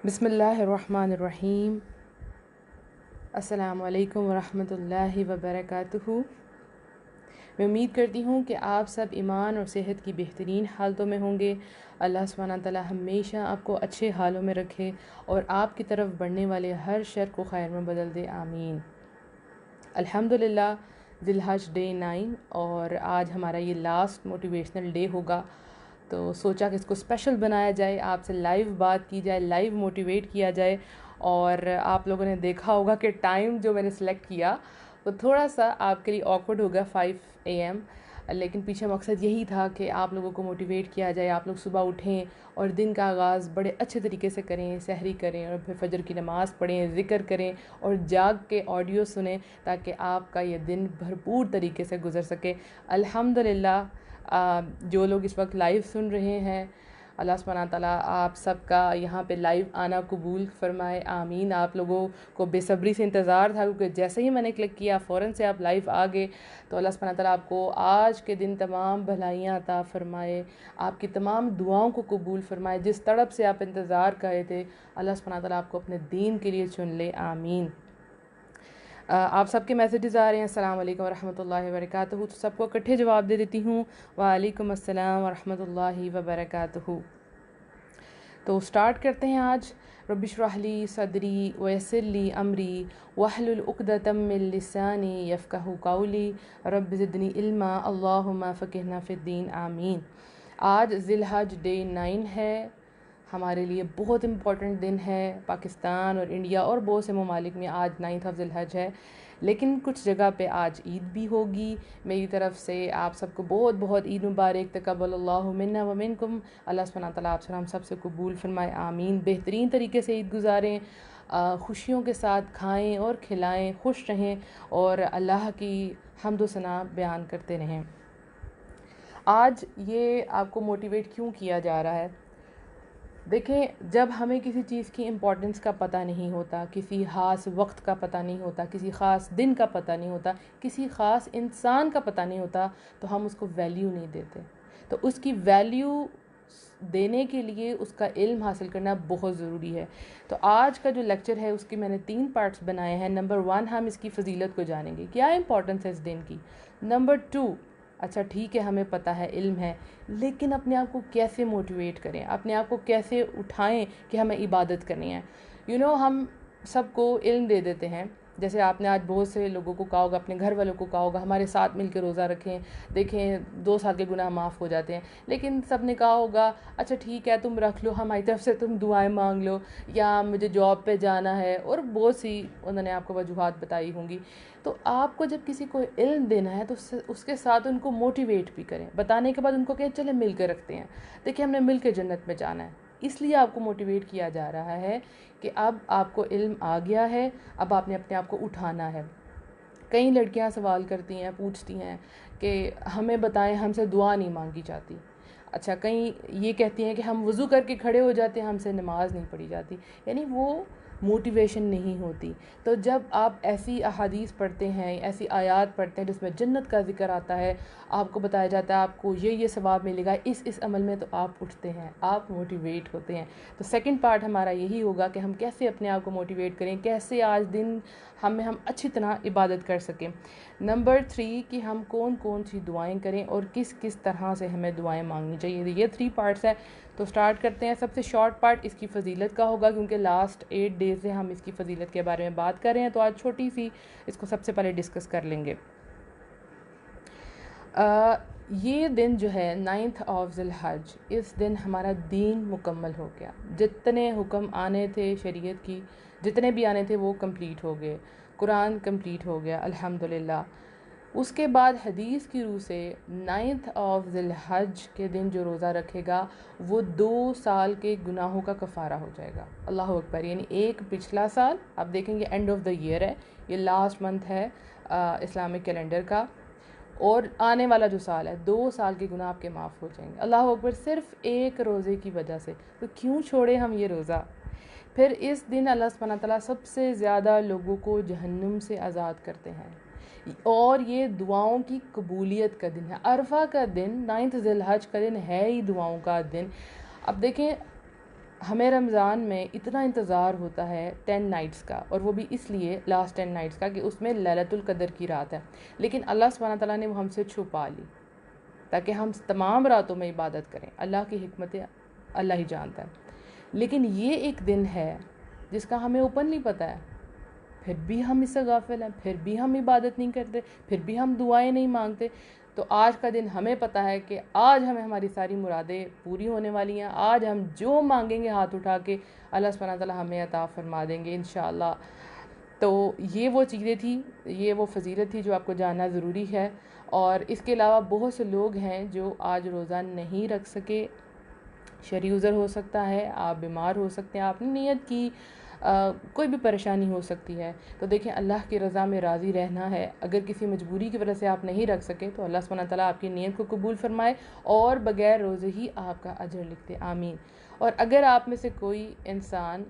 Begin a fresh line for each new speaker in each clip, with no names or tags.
بسم اللہ الرحمن الرحیم۔ السلام علیکم ورحمۃ اللہ وبرکاتہ۔ میں امید کرتی ہوں کہ آپ سب ایمان اور صحت کی بہترین حالتوں میں ہوں گے۔ اللہ سبحانہ تعالیٰ ہمیشہ آپ کو اچھے حالوں میں رکھے اور آپ کی طرف بڑھنے والے ہر شر کو خیر میں بدل دے، آمین۔ الحمدللہ، ذی الحج ڈے 9 اور آج ہمارا یہ لاسٹ موٹیویشنل ڈے ہوگا، تو سوچا کہ اس کو اسپیشل بنایا جائے، آپ سے لائیو بات کی جائے، لائیو موٹیویٹ کیا جائے۔ اور آپ لوگوں نے دیکھا ہوگا کہ ٹائم جو میں نے سلیکٹ کیا وہ تھوڑا سا آپ کے لیے آکورڈ ہوگا، 5 AM، لیکن پیچھے مقصد یہی تھا کہ آپ لوگوں کو موٹیویٹ کیا جائے، آپ لوگ صبح اٹھیں اور دن کا آغاز بڑے اچھے طریقے سے کریں، سحری کریں اور پھر فجر کی نماز پڑھیں، ذکر کریں اور جاگ کے آڈیو سنیں تاکہ آپ کا یہ دن بھرپور طریقے سے گزر سکے۔ الحمدللہ، جو لوگ اس وقت لائیو سن رہے ہیں، اللہ سبحانہ تعالیٰ آپ سب کا یہاں پہ لائیو آنا قبول فرمائے، آمین۔ آپ لوگوں کو بے صبری سے انتظار تھا کیونکہ جیسے ہی میں نے کلک کیا فوراً سے آپ لائیو آ گئے، تو اللہ سبحانہ تعالیٰ آپ کو آج کے دن تمام بھلائیاں عطا فرمائے، آپ کی تمام دعاؤں کو قبول فرمائے، جس تڑپ سے آپ انتظار کر رہے تھے اللہ سبحانہ تعالیٰ آپ کو اپنے دین کے لیے چن لے، آمین۔ آپ سب کے میسیجز آ رہے ہیں، السلام علیکم ورحمۃ اللہ وبرکاتہ، تو سب کو اکٹھے جواب دے دیتی ہوں، وعلیکم السلام ورحمۃ اللہ وبرکاتہ۔ تو سٹارٹ کرتے ہیں آج۔ رب اشرح لی صدری ویسر لی امری واحلل عقدۃ من لسانی یفقہوا قولی رب زدنی علما اللہم فقہنا فی الدین، آمین۔ آج ذی الحج ڈے 9 ہے، ہمارے لیے بہت امپورٹنٹ دن ہے۔ پاکستان اور انڈیا اور بہت سے ممالک میں آج 9 ذی الحج ہے، لیکن کچھ جگہ پہ آج عید بھی ہوگی۔ میری طرف سے آپ سب کو بہت بہت عید مبارک، تقبل اللہ منا و منکم، اللہ سبحانہ تعالیٰ آپ سے ہم سب سے قبول فرمائے، آمین۔ بہترین طریقے سے عید گزاریں، خوشیوں کے ساتھ کھائیں اور کھلائیں، خوش رہیں اور اللہ کی حمد و ثنا بیان کرتے رہیں۔ آج یہ آپ کو موٹیویٹ کیوں کیا جا رہا ہے؟ دیکھیں، جب ہمیں کسی چیز کی امپورٹنس کا پتہ نہیں ہوتا، کسی خاص وقت کا پتہ نہیں ہوتا، کسی خاص دن کا پتہ نہیں ہوتا، کسی خاص انسان کا پتہ نہیں ہوتا، تو ہم اس کو ویلیو نہیں دیتے۔ تو اس کی ویلیو دینے کے لیے اس کا علم حاصل کرنا بہت ضروری ہے۔ تو آج کا جو لیکچر ہے اس کی میں نے 3 پارٹس بنائے ہیں۔ نمبر 1، ہم اس کی فضیلت کو جانیں گے، کیا امپورٹنس ہے اس دن کی۔ نمبر 2، اچھا ٹھیک ہے ہمیں پتہ ہے، علم ہے، لیکن اپنے آپ کو کیسے موٹیویٹ کریں، اپنے آپ کو کیسے اٹھائیں کہ ہمیں عبادت کرنی ہے۔ ہم سب کو علم دے دیتے ہیں، جیسے آپ نے آج بہت سے لوگوں کو کہا ہوگا، اپنے گھر والوں کو کہا ہوگا ہمارے ساتھ مل کے روزہ رکھیں، دیکھیں 2 سال کے گناہ معاف ہو جاتے ہیں، لیکن سب نے کہا ہوگا اچھا ٹھیک ہے تم رکھ لو، ہماری طرف سے تم دعائیں مانگ لو، یا مجھے جاب پہ جانا ہے، اور بہت سی انہوں نے آپ کو وجوہات بتائی ہوں گی۔ تو آپ کو جب کسی کو علم دینا ہے تو اس کے ساتھ ان کو موٹیویٹ بھی کریں، بتانے کے بعد ان کو کہیں چلے مل کے رکھتے ہیں، دیکھیں ہم نے مل کے جنت میں جانا ہے۔ اس لیے آپ کو موٹیویٹ کیا جا رہا ہے کہ اب آپ کو علم آ گیا ہے، اب آپ نے اپنے آپ کو اٹھانا ہے۔ کئی لڑکیاں سوال کرتی ہیں، پوچھتی ہیں کہ ہمیں بتائیں، ہم سے دعا نہیں مانگی جاتی۔ اچھا، کئی یہ کہتی ہیں کہ ہم وضو کر کے کھڑے ہو جاتے ہیں، ہم سے نماز نہیں پڑھی جاتی، یعنی وہ موٹیویشن نہیں ہوتی۔ تو جب آپ ایسی احادیث پڑھتے ہیں، ایسی آیات پڑھتے ہیں جس میں جنت کا ذکر آتا ہے، آپ کو بتایا جاتا ہے آپ کو یہ ثواب ملے گا اس عمل میں، تو آپ اٹھتے ہیں، آپ موٹیویٹ ہوتے ہیں۔ تو سیکنڈ پارٹ ہمارا یہی ہوگا کہ ہم کیسے اپنے آپ کو موٹیویٹ کریں، کیسے آج دن ہم اچھی طرح عبادت کر سکیں۔ نمبر 3، کہ ہم کون کون سی دعائیں کریں اور کس کس طرح سے ہمیں دعائیں مانگنی چاہیے۔ یہ 3 پارٹس ہیں، تو سٹارٹ کرتے ہیں۔ سب سے شارٹ پارٹ اس کی فضیلت کا ہوگا، کیونکہ لاسٹ 8 ڈیز سے ہم اس کی فضیلت کے بارے میں بات کر رہے ہیں، تو آج چھوٹی سی اس کو سب سے پہلے ڈسکس کر لیں گے۔ یہ دن جو ہے 9 ذی الحج، اس دن ہمارا دین مکمل ہو گیا، جتنے حکم آنے تھے شریعت کی، جتنے بھی آنے تھے وہ کمپلیٹ ہو گئے، قرآن کمپلیٹ ہو گیا الحمدللہ۔ اس کے بعد حدیث کی روح سے 9 ذی الحج کے دن جو روزہ رکھے گا وہ 2 سال کے گناہوں کا کفارہ ہو جائے گا، اللہ اکبر۔ یعنی ایک پچھلا سال، آپ دیکھیں گے اینڈ آف دا ایئر ہے، یہ لاسٹ منتھ ہے اسلامک کیلنڈر کا، اور آنے والا جو سال ہے 2 سال کے گناہ آپ کے معاف ہو جائیں گے، اللہ اکبر، صرف ایک روزے کی وجہ سے۔ تو کیوں چھوڑے ہم یہ روزہ؟ پھر اس دن اللہ سبحانہ تعالیٰ سب سے زیادہ لوگوں کو جہنم سے آزاد کرتے ہیں، اور یہ دعاؤں کی قبولیت کا دن ہے۔ عرفہ کا دن، 9 ذی الحج کا دن ہے ہی دعاؤں کا دن۔ اب دیکھیں ہمیں رمضان میں اتنا انتظار ہوتا ہے 10 نائٹس کا، اور وہ بھی اس لیے لاسٹ 10 نائٹس کا کہ اس میں لیلۃ القدر کی رات ہے، لیکن اللہ سبحانہ تعالیٰ نے وہ ہم سے چھپا لی تاکہ ہم تمام راتوں میں عبادت کریں۔ اللہ کی حکمتیں اللہ ہی جانتا ہے، لیکن یہ ایک دن ہے جس کا ہمیں اوپنلی پتہ ہے، پھر بھی ہم اس سے غافل ہیں، پھر بھی ہم عبادت نہیں کرتے، پھر بھی ہم دعائیں نہیں مانگتے۔ تو آج کا دن ہمیں پتہ ہے کہ آج ہمیں ہماری ساری مرادیں پوری ہونے والی ہیں، آج ہم جو مانگیں گے ہاتھ اٹھا کے اللہ سبحانہ تعالیٰ ہمیں عطا فرما دیں گے انشاءاللہ۔ تو یہ وہ چیزیں تھیں، یہ وہ فضیلت تھی جو آپ کو جاننا ضروری ہے۔ اور اس کے علاوہ بہت سے لوگ ہیں جو آج روزہ نہیں رکھ سکے، شرعی عذر ہو سکتا ہے، آپ بیمار ہو سکتے ہیں، آپ نے نیت کی، کوئی بھی پریشانی ہو سکتی ہے۔ تو دیکھیں اللہ کی رضا میں راضی رہنا ہے، اگر کسی مجبوری کی وجہ سے آپ نہیں رکھ سکے تو اللہ سبحانہ تعالیٰ آپ کی نیت کو قبول فرمائے اور بغیر روزے ہی آپ کا اجر لکھتے، آمین۔ اور اگر آپ میں سے کوئی انسان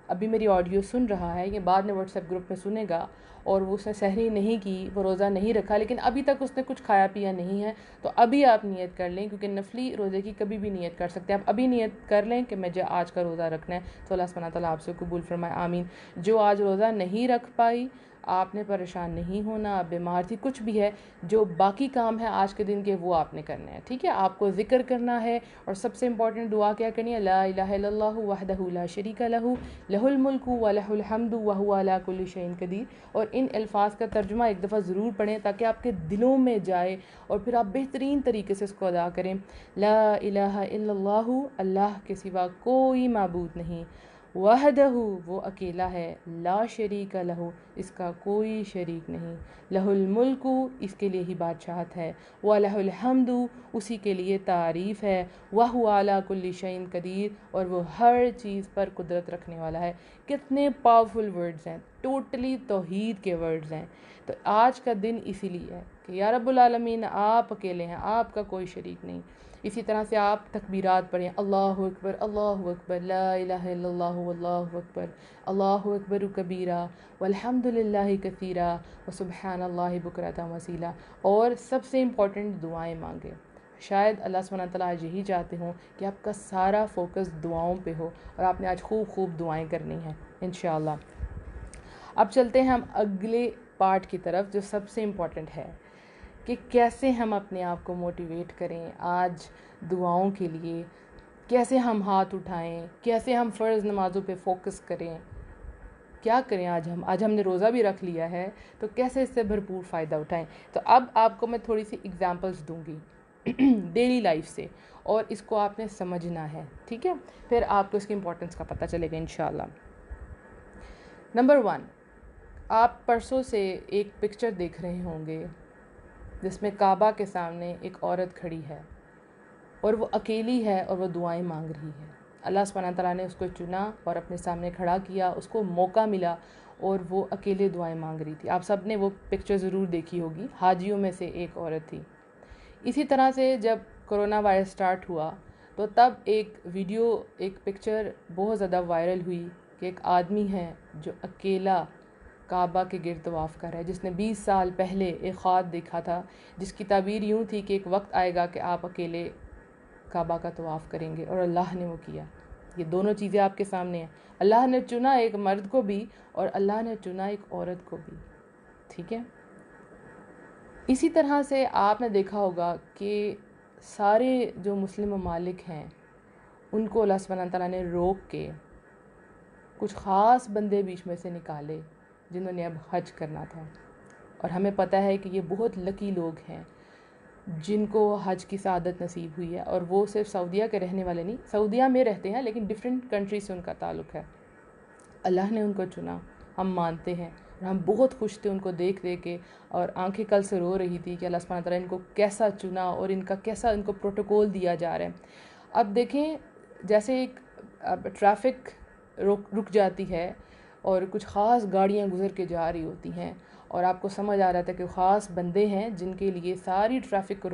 ابھی میری آڈیو سن رہا ہے، یہ بعد میں واٹس ایپ گروپ میں سنے گا، اور وہ اس نے سحری نہیں کی، وہ روزہ نہیں رکھا، لیکن ابھی تک اس نے کچھ کھایا پیا نہیں ہے، تو ابھی آپ نیت کر لیں، کیونکہ نفلی روزے کی کبھی بھی نیت کر سکتے ہیں۔ آپ ابھی نیت کر لیں کہ مجھے آج کا روزہ رکھنا ہے، تو اللہ سبحانہ تعالیٰ آپ سے قبول فرمائے، آمین۔ جو آج روزہ نہیں رکھ پائی، آپ نے پریشان نہیں ہونا، آپ بیمار تھی، کچھ بھی ہے، جو باقی کام ہے آج کے دن کے وہ آپ نے کرنے ہیں، ٹھیک ہے؟ آپ کو ذکر کرنا ہے، اور سب سے امپورٹنٹ دعا کیا کرنی ہے؟ لا الہ الا اللہ وحدہ لا شریک لہ لہ الملک ولہ الحمد وہو علی کل شیء قدیر۔ اور ان الفاظ کا ترجمہ ایک دفعہ ضرور پڑھیں تاکہ آپ کے دلوں میں جائے اور پھر آپ بہترین طریقے سے اس کو ادا کریں۔ لا الہ الا اللہ، اللہ کے سوا کوئی معبود نہیں، وحدہ، وہ اکیلا ہے، لا شریک لہ، اس کا کوئی شریک نہیں، لہ الملک، اس کے لیے ہی بادشاہت ہے، وَلَهُ الْحَمْدُ، اسی کے لیے تعریف ہے، وَهُوَ عَلَى كُلِّ شَيْءٍ قدیر، اور وہ ہر چیز پر قدرت رکھنے والا ہے۔ کتنے پاورفل ورڈز ہیں، ٹوٹلی توحید کے ورڈز ہیں۔ تو آج کا دن اسی لیے ہے کہ یا رب العالمین آپ اکیلے ہیں، آپ کا کوئی شریک نہیں۔ اسی طرح سے آپ تکبیرات پڑھیں، اللہ اکبر، لا الہ الا اللہ واللہ اکبر، اللہ اکبر کبیرہ والحمد للہ کثیرہ وسبحان اللہ بکرۃ وصیلا۔ اور سب سے امپورٹنٹ دعائیں مانگیں۔ شاید اللہ سبحانہ تعالیٰ آج یہی چاہتے ہوں کہ آپ کا سارا فوکس دعاؤں پہ ہو، اور آپ نے آج خوب دعائیں کرنی ہیں انشاءاللہ۔ اب چلتے ہیں ہم اگلے پارٹ کی طرف جو سب سے امپورٹنٹ ہے، کہ کیسے ہم اپنے آپ کو موٹیویٹ کریں آج دعاؤں کے لیے، کیسے ہم ہاتھ اٹھائیں، کیسے ہم فرض نمازوں پہ فوکس کریں، کیا کریں آج ہم نے روزہ بھی رکھ لیا ہے تو کیسے اس سے بھرپور فائدہ اٹھائیں۔ تو اب آپ کو میں تھوڑی سی ایگزامپلس دوں گی ڈیلی لائف سے، اور اس کو آپ نے سمجھنا ہے، ٹھیک ہے؟ پھر آپ کو اس کی امپورٹنس کا پتہ چلے گا انشاءاللہ۔ نمبر 1، آپ پرسوں سے ایک پکچر دیکھ رہے ہوں گے جس میں کعبہ کے سامنے ایک عورت کھڑی ہے، اور وہ اکیلی ہے اور وہ دعائیں مانگ رہی ہے۔ اللہ سبحانہ تعالیٰ نے اس کو چنا اور اپنے سامنے کھڑا کیا، اس کو موقع ملا، اور وہ اکیلے دعائیں مانگ رہی تھی۔ آپ سب نے وہ پکچر ضرور دیکھی ہوگی، حاجیوں میں سے ایک عورت تھی۔ اسی طرح سے جب کرونا وائرس سٹارٹ ہوا تو تب ایک ویڈیو، ایک پکچر بہت زیادہ وائرل ہوئی کہ ایک آدمی ہے جو اکیلا کعبہ کے گرد طواف کر رہا ہے، جس نے 20 سال پہلے ایک خواب دیکھا تھا جس کی تعبیر یوں تھی کہ ایک وقت آئے گا کہ آپ اکیلے کعبہ کا طواف کریں گے، اور اللہ نے وہ کیا۔ یہ دونوں چیزیں آپ کے سامنے ہیں، اللہ نے چنا ایک مرد کو بھی اور اللہ نے چنا ایک عورت کو بھی، ٹھیک ہے؟ اسی طرح سے آپ نے دیکھا ہوگا کہ سارے جو مسلم ممالک ہیں ان کو اللہ سبحانہ تعالیٰ نے روک کے کچھ خاص بندے بیچ میں سے نکالے جنہوں نے اب حج کرنا تھا، اور ہمیں پتہ ہے کہ یہ بہت لکی لوگ ہیں جن کو حج کی سعادت نصیب ہوئی ہے، اور وہ صرف سعودیہ کے رہنے والے نہیں، سعودیہ میں رہتے ہیں لیکن ڈیفرنٹ کنٹری سے ان کا تعلق ہے۔ اللہ نے ان کو چنا، ہم مانتے ہیں، اور ہم بہت خوش تھے ان کو دیکھ کے، اور آنکھیں کل سے رو رہی تھی کہ اللہ سبحانہ تعالیٰ ان کو کیسا چنا اور ان کا کیسا ان کو پروٹوکول دیا جا رہا ہے۔ اب دیکھیں، جیسے ایک ٹریفک رک جاتی ہے اور کچھ خاص گاڑیاں گزر کے جا رہی ہوتی ہیں، اور آپ کو سمجھ آ رہا تھا کہ خاص بندے ہیں جن کے لیے ساری ٹریفک کو